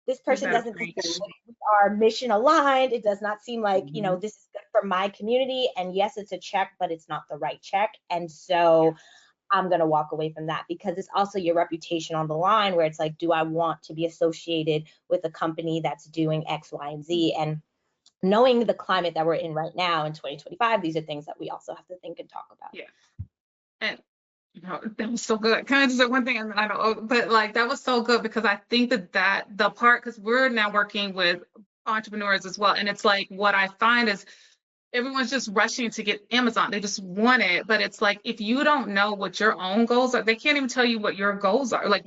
[SPEAKER 5] this person doesn't think that we are mission aligned. It does not seem like, you know, this is good for my community. And yes, it's a check, but it's not the right check. And so I'm going to walk away from that, because it's also your reputation on the line, where it's like, do I want to be associated with a company that's doing X, Y, and Z? And knowing the climate that we're in right now in 2025, these are things that we also have to think and talk about.
[SPEAKER 4] Yeah. And that was so good. Can I just say one thing? And I don't, but like, that was so good, because I think that the part, because we're now working with entrepreneurs as well. And it's like, what I find is everyone's just rushing to get Amazon. They just want it. But it's like, if you don't know what your own goals are, they can't even tell you what your goals are. Like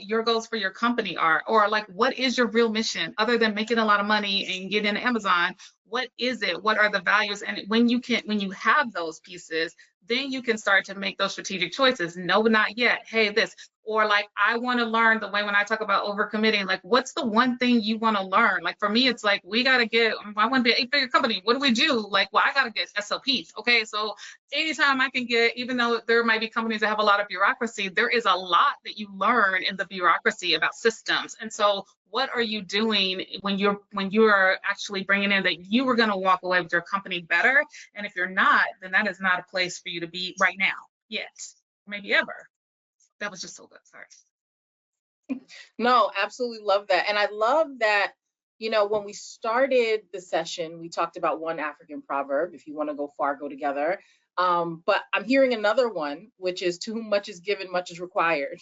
[SPEAKER 4] your goals for your company are, or like, what is your real mission other than making a lot of money and getting Amazon? What is it? What are the values? And when you have those pieces, then you can start to make those strategic choices. No, not yet. Hey, this. Or like, I want to learn the way, when I talk about overcommitting, like, what's the one thing you want to learn? Like for me, it's like, I want to be an 8-figure company. What do we do? Like, well, I got to get SOPs. Okay. So anytime I can get, even though there might be companies that have a lot of bureaucracy, there is a lot that you learn in the bureaucracy about systems. And so what are you doing when you're actually bringing in that you were going to walk away with your company better? And if you're not, then that is not a place for you to be right now yet, maybe ever. That was just so good. Sorry.
[SPEAKER 2] No, absolutely love that. And I love that, you know, when we started the session, we talked about one African proverb: if you want to go far, go together. But I'm hearing another one, which is, to whom much is given, much is required.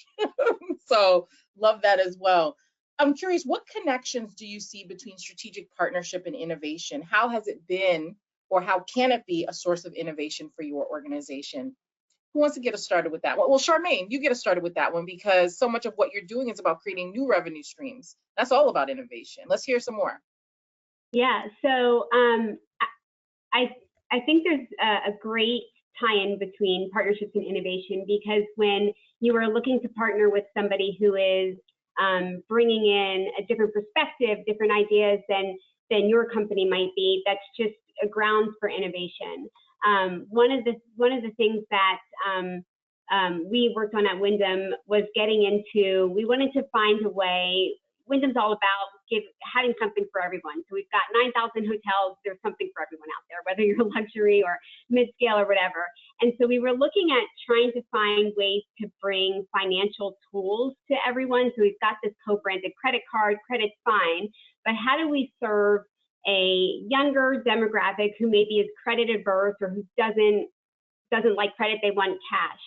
[SPEAKER 2] So love that as well. I'm curious, what connections do you see between strategic partnership and innovation? How has it been, or how can it be, a source of innovation for your organization? Who wants to get us started with that one? Well, Charmaine, you get us started with that one, because so much of what you're doing is about creating new revenue streams. That's all about innovation. Let's hear some more.
[SPEAKER 6] Yeah, so I think there's a great tie-in between partnerships and innovation, because when you are looking to partner with somebody who is bringing in a different perspective, different ideas than your company might be, that's just a ground for innovation. One of the things that we worked on at Wyndham was we wanted to find a way. Wyndham's all about having something for everyone. So we've got 9,000 hotels. There's something for everyone out there, whether you're luxury or mid-scale or whatever. And so we were looking at trying to find ways to bring financial tools to everyone. So we've got this co-branded credit card. Credit's fine, but how do we serve a younger demographic who maybe is credit averse or who doesn't like credit, they want cash?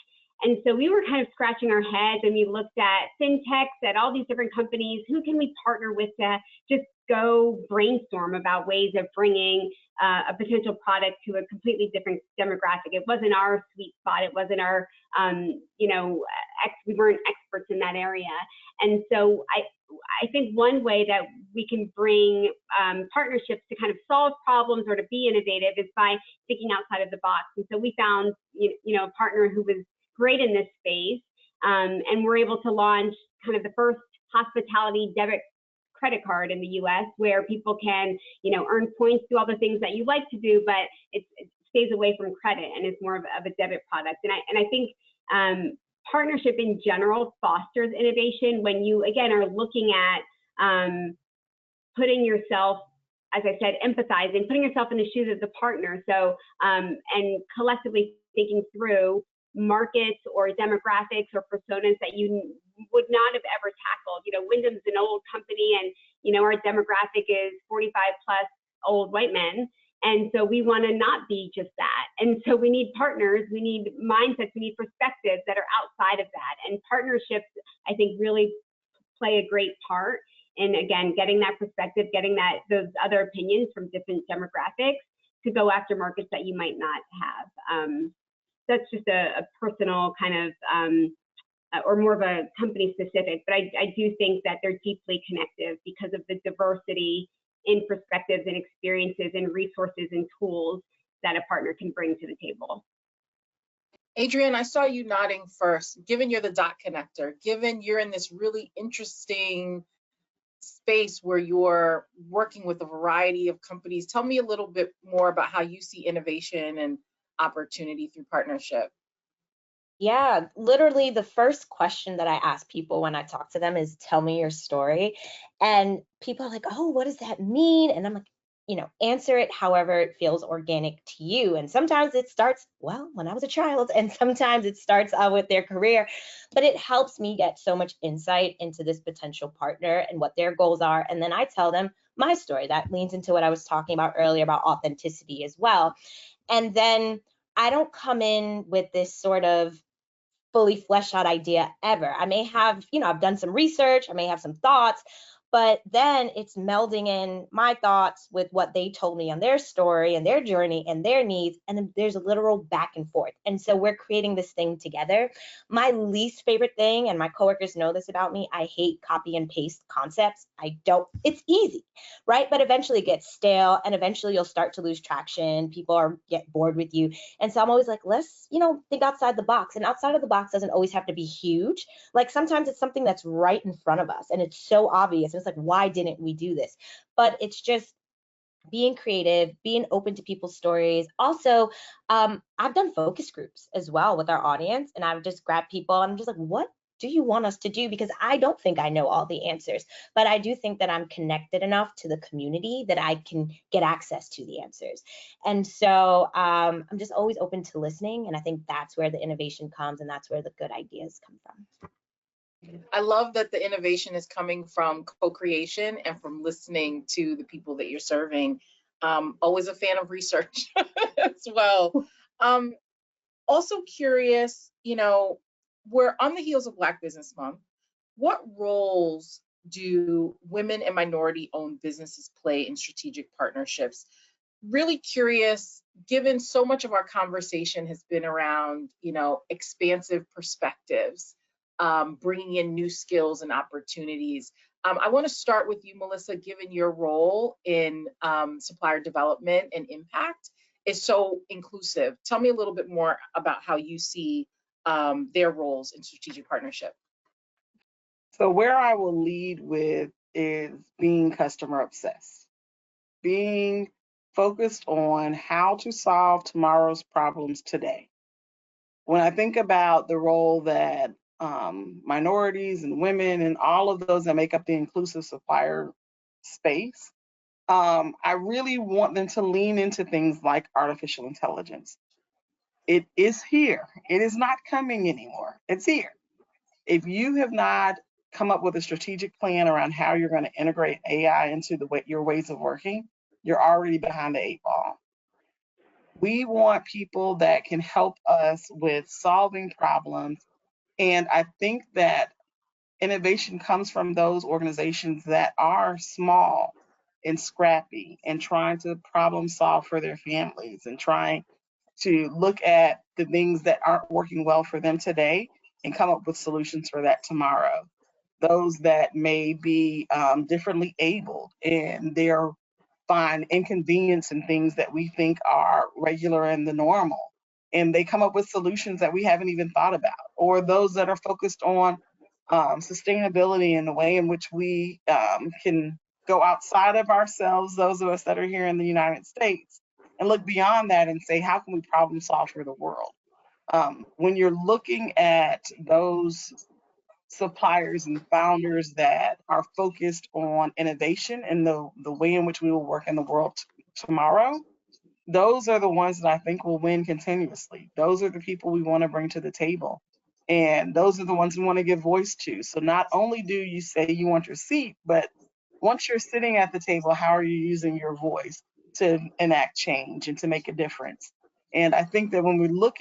[SPEAKER 6] And so we were kind of scratching our heads, and we looked at fintechs, at all these different companies. Who can we partner with to just go brainstorm about ways of bringing a potential product to a completely different demographic? It wasn't our sweet spot. It wasn't our, we weren't experts in that area. And so I think one way that we can bring partnerships to kind of solve problems or to be innovative is by thinking outside of the box. And so we found, a partner who was great in this space, and we're able to launch kind of the first hospitality debit credit card in the U.S. where people can, earn points, do all the things that you like to do, but it stays away from credit and it's more of a debit product. And I think partnership in general fosters innovation when you, again, are looking at putting yourself, as I said, empathizing, putting yourself in the shoes of the partner. So, and collectively thinking through markets or demographics or personas that you would not have ever tackled. Wyndham's an old company, and our demographic is 45 plus old white men, and so we want to not be just that. And so we need partners, we need mindsets, we need perspectives that are outside of that. And partnerships, I think, really play a great part in, again, getting that perspective, getting those other opinions from different demographics to go after markets that you might not have. That's just a personal kind of, or more of a company specific, but I do think that they're deeply connected because of the diversity in perspectives and experiences and resources and tools that a partner can bring to the table.
[SPEAKER 2] Adrienne, I saw you nodding first. Given you're the dot connector, given you're in this really interesting space where you're working with a variety of companies, tell me a little bit more about how you see innovation and opportunity through partnership.
[SPEAKER 5] Yeah, literally the first question that I ask people when I talk to them is, tell me your story. And people are like, oh, what does that mean? And I'm like, answer it however it feels organic to you. And sometimes it starts, well, when I was a child, and sometimes it starts with their career, but it helps me get so much insight into this potential partner and what their goals are. And then I tell them my story. That leans into what I was talking about earlier about authenticity as well. And then I don't come in with this sort of fully fleshed out idea ever. I may have, I've done some research, I may have some thoughts, but then it's melding in my thoughts with what they told me on their story and their journey and their needs. And then there's a literal back and forth. And so we're creating this thing together. My least favorite thing, and my coworkers know this about me, I hate copy and paste concepts. It's easy, right? But eventually it gets stale, and eventually you'll start to lose traction. People get bored with you. And so I'm always like, let's, think outside the box. And outside of the box doesn't always have to be huge. Like sometimes it's something that's right in front of us and it's so obvious. It's like, why didn't we do this? But it's just being creative, being open to people's stories. Also, I've done focus groups as well with our audience, and I've just grabbed people and I'm just like, what do you want us to do? Because I don't think I know all the answers, but I do think that I'm connected enough to the community that I can get access to the answers. And so I'm just always open to listening. And I think that's where the innovation comes, and that's where the good ideas come from.
[SPEAKER 2] I love that the innovation is coming from co-creation and from listening to the people that you're serving. Always a fan of research as well. Also curious, we're on the heels of Black Business Month. What roles do women and minority-owned businesses play in strategic partnerships? Really curious, given so much of our conversation has been around, expansive perspectives, bringing in new skills and opportunities. I want to start with you, Melissa, given your role in supplier development and impact is so inclusive. Tell me a little bit more about how you see their roles in strategic partnership.
[SPEAKER 7] So where I will lead with is being customer obsessed, being focused on how to solve tomorrow's problems today. When I think about the role that minorities and women and all of those that make up the inclusive supplier space, I really want them to lean into things like artificial intelligence. It is here. It is not coming anymore. It's here. If you have not come up with a strategic plan around how you're going to integrate AI into your ways of working, you're already behind the 8 ball. We want people that can help us with solving problems. And I think that innovation comes from those organizations that are small and scrappy and trying to problem solve for their families and trying to look at the things that aren't working well for them today and come up with solutions for that tomorrow. Those that may be differently abled and they're find inconvenience in things that we think are regular and the normal. And they come up with solutions that we haven't even thought about, or those that are focused on sustainability and the way in which we can go outside of ourselves, those of us that are here in the United States, and look beyond that and say, how can we problem solve for the world? When you're looking at those suppliers and founders that are focused on innovation and the way in which we will work in the world tomorrow, those are the ones that I think will win continuously. Those are the people we want to bring to the table. And those are the ones we want to give voice to. So not only do you say you want your seat, but once you're sitting at the table, how are you using your voice to enact change and to make a difference? And I think that when we look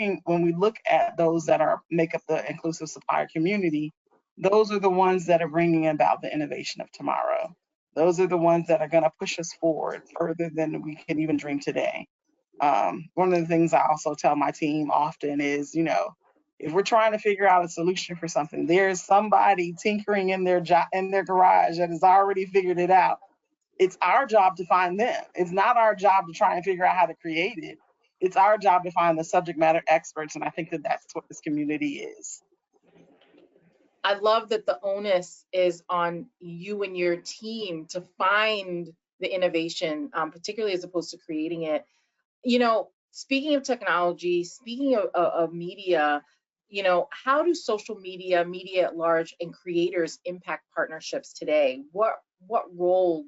[SPEAKER 7] at those that make up the inclusive supplier community, those are the ones that are bringing about the innovation of tomorrow. Those are the ones that are going to push us forward further than we can even dream today. One of the things I also tell my team often is, if we're trying to figure out a solution for something, there's somebody tinkering in their garage that has already figured it out. It's our job to find them. It's not our job to try and figure out how to create it. It's our job to find the subject matter experts, and I think that that's what this community is.
[SPEAKER 2] I love that the onus is on you and your team to find the innovation, particularly as opposed to creating it. Speaking of technology, speaking of media, how do social media at large, and creators impact partnerships today? What role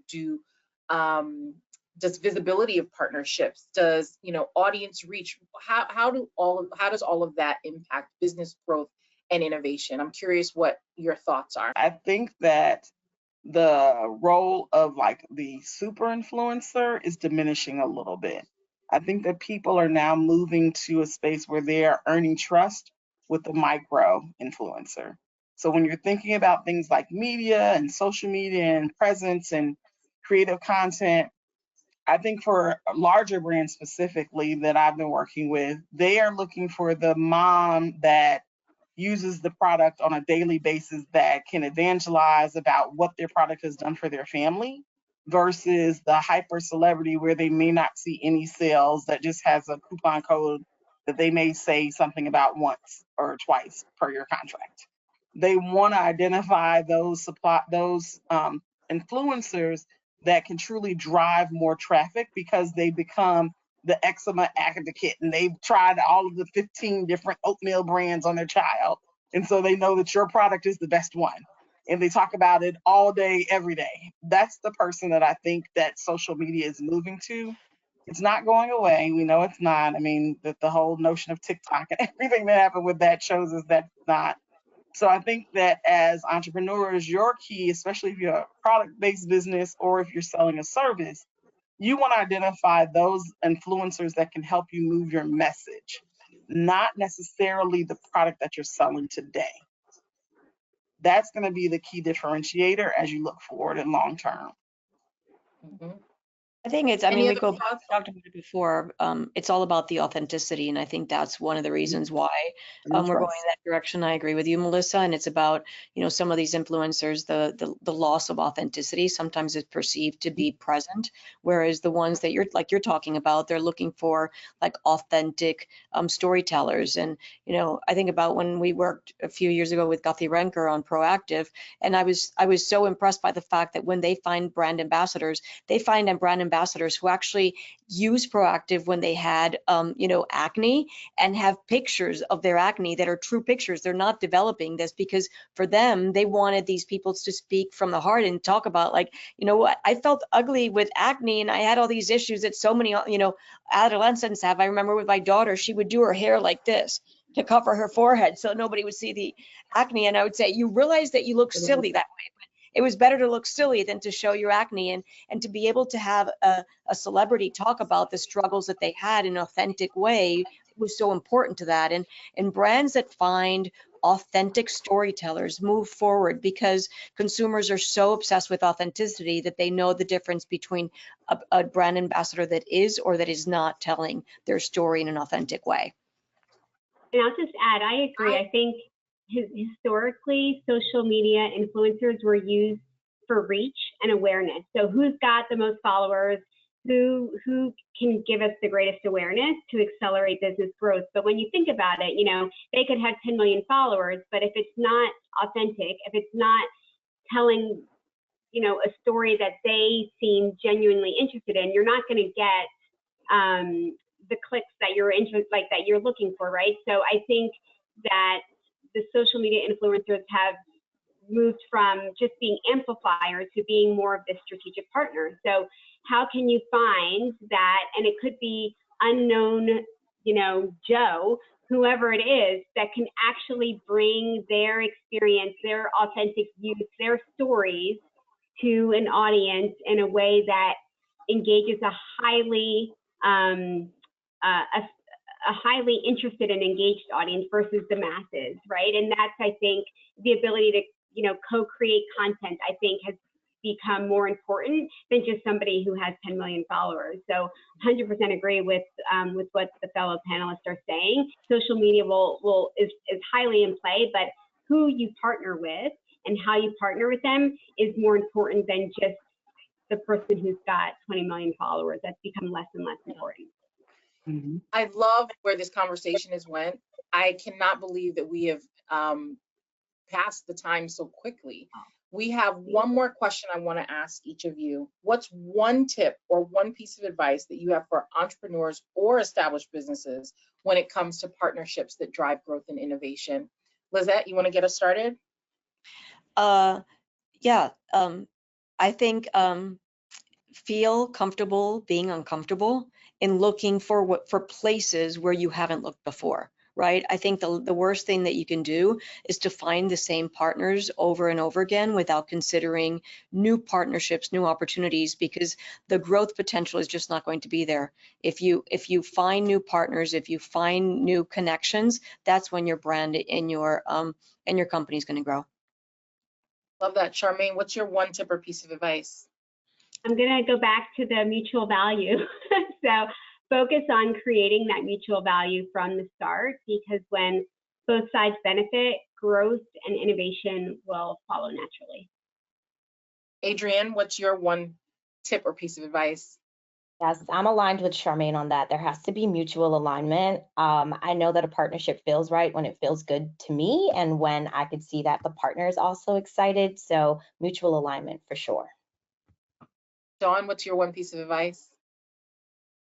[SPEAKER 2] does visibility of partnerships, does audience reach, how does all of that impact business growth and innovation? I'm curious what your thoughts are.
[SPEAKER 7] I think that the role of like the super influencer is diminishing a little bit. I think that people are now moving to a space where they are earning trust with the micro influencer. So when you're thinking about things like media and social media and presence and creative content, I think for larger brands specifically that I've been working with, they are looking for the mom that uses the product on a daily basis that can evangelize about what their product has done for their family versus the hyper celebrity where they may not see any sales that just has a coupon code that they may say something about once or twice per your contract. They want to identify those influencers that can truly drive more traffic because they become the eczema advocate and they've tried all of the 15 different oatmeal brands on their child. And so they know that your product is the best one. And they talk about it all day, every day. That's the person that I think that social media is moving to. It's not going away. We know it's not. I mean, the whole notion of TikTok and everything that happened with that shows us that it's not. So I think that as entrepreneurs, your key, especially if you're a product-based business or if you're selling a service, you want to identify those influencers that can help you move your message, not necessarily the product that you're selling today. That's going to be the key differentiator as you look forward in long term.
[SPEAKER 2] Mm-hmm.
[SPEAKER 3] I think we talked about it before. It's all about the authenticity. And I think that's one of the reasons why we're going in that direction. I agree with you, Melissa. And it's about, some of these influencers, the loss of authenticity. Sometimes it's perceived to be present, whereas the ones that you're talking about, they're looking for like authentic storytellers. And, I think about when we worked a few years ago with Guthy Renker on Proactive, and I was so impressed by the fact that when they find brand ambassadors, they find brand ambassadors ambassadors who actually use Proactive when they had, acne, and have pictures of their acne that are true pictures. They're not developing this because for them, they wanted these people to speak from the heart and talk about, like, you know what, I felt ugly with acne and I had all these issues that so many, adolescents have. I remember with my daughter, she would do her hair like this to cover her forehead so nobody would see the acne. And I would say, you realize that you look silly that way. But it was better to look silly than to show your acne, and to be able to have a celebrity talk about the struggles that they had in an authentic way was so important to that. And brands that find authentic storytellers move forward because consumers are so obsessed with authenticity that they know the difference between a brand ambassador that is or that is not telling their story in an authentic way.
[SPEAKER 6] And I'll just add, I agree. I think historically, social media influencers were used for reach and awareness. So who's got the most followers, who can give us the greatest awareness to accelerate business growth. But when you think about it, they could have 10 million followers, but if it's not authentic, if it's not telling, a story that they seem genuinely interested in, you're not going to get the clicks that you're looking for, right? So I think that the social media influencers have moved from just being amplifiers to being more of the strategic partner. So how can you find that, and it could be unknown, Joe, whoever it is, that can actually bring their experience, their authentic views, their stories to an audience in a way that engages a highly highly interested and engaged audience versus the masses, right? And that's, I think, the ability to, co-create content, I think, has become more important than just somebody who has 10 million followers. So 100% agree with what the fellow panelists are saying. Social media is highly in play, but who you partner with and how you partner with them is more important than just the person who's got 20 million followers. That's become less and less important.
[SPEAKER 2] Mm-hmm. I love where this conversation has went. I cannot believe that we have passed the time so quickly. We have one more question I want to ask each of you. What's one tip or one piece of advice that you have for entrepreneurs or established businesses when it comes to partnerships that drive growth and innovation? Lizette, you want to get us started?
[SPEAKER 3] Yeah, I think feel comfortable being uncomfortable and looking for places where you haven't looked before, right? I think the worst thing that you can do is to find the same partners over and over again without considering new partnerships, new opportunities, because the growth potential is just not going to be there. If you find new partners, if you find new connections, that's when your brand and your company is going to grow.
[SPEAKER 2] Love that. Charmaine, what's your one tip or piece of advice?
[SPEAKER 6] I'm going to go back to the mutual value. So focus on creating that mutual value from the start, because when both sides benefit, growth and innovation will follow naturally.
[SPEAKER 2] Adrienne, what's your one tip or piece of advice?
[SPEAKER 5] Yes, I'm aligned with Charmaine on that. There has to be mutual alignment. I know that a partnership feels right when it feels good to me and when I could see that the partner is also excited. So mutual alignment for sure.
[SPEAKER 2] Dawn, what's your one piece of advice?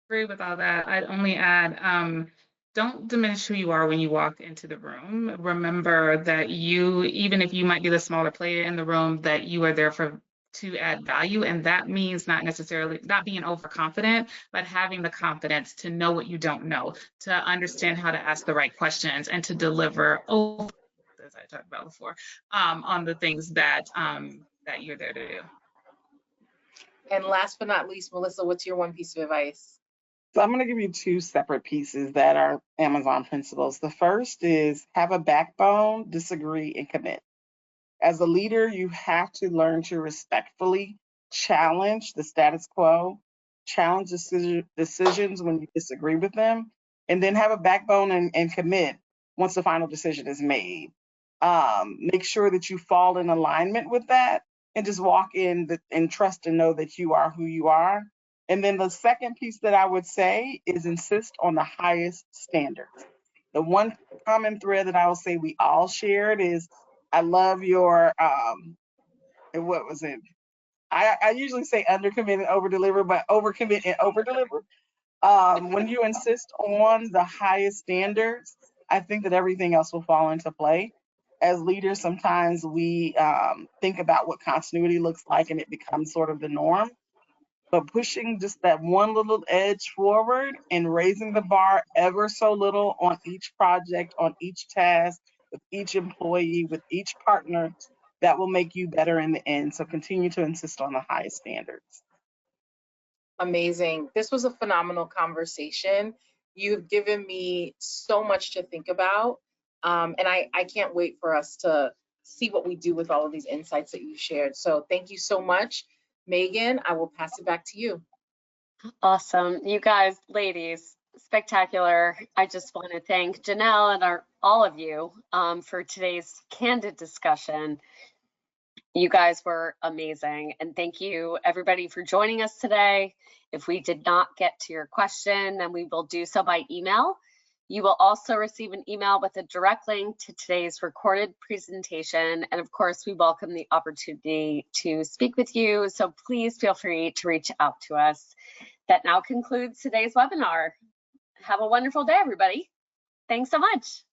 [SPEAKER 4] Agree with all that. I'd only add, don't diminish who you are when you walk into the room. Remember that you, even if you might be the smaller player in the room, that you are there to add value. And that means not necessarily not being overconfident, but having the confidence to know what you don't know, to understand how to ask the right questions, and to deliver, as I talked about before, on the things that you're there to do.
[SPEAKER 2] And last but not least, Melissa, what's your one piece of advice?
[SPEAKER 7] So I'm going to give you two separate pieces that are Amazon principles. The first is have a backbone, disagree, and commit. As a leader, you have to learn to respectfully challenge the status quo, challenge decisions when you disagree with them, and then have a backbone and commit once the final decision is made. Make sure that you fall in alignment with that and just walk in and trust and know that you are who you are. And then the second piece that I would say is insist on the highest standards. The one common thread that I will say we all shared is I love your, what was it? I usually say undercommit and overdeliver, but overcommit and overdeliver. When you insist on the highest standards, I think that everything else will fall into play. As leaders, sometimes we think about what continuity looks like and it becomes sort of the norm. But pushing just that one little edge forward and raising the bar ever so little on each project, on each task, with each employee, with each partner, that will make you better in the end. So continue to insist on the highest standards.
[SPEAKER 2] Amazing. This was a phenomenal conversation. You've given me so much to think about. And I can't wait for us to see what we do with all of these insights that you shared. So thank you so much. Megan, I will pass it back to you.
[SPEAKER 1] Awesome. You guys, ladies, spectacular. I just want to thank Janelle and all of you for today's candid discussion. You guys were amazing. And thank you, everybody, for joining us today. If we did not get to your question, then we will do so by email. You will also receive an email with a direct link to today's recorded presentation. And of course, we welcome the opportunity to speak with you. So please feel free to reach out to us. That now concludes today's webinar. Have a wonderful day, everybody. Thanks so much.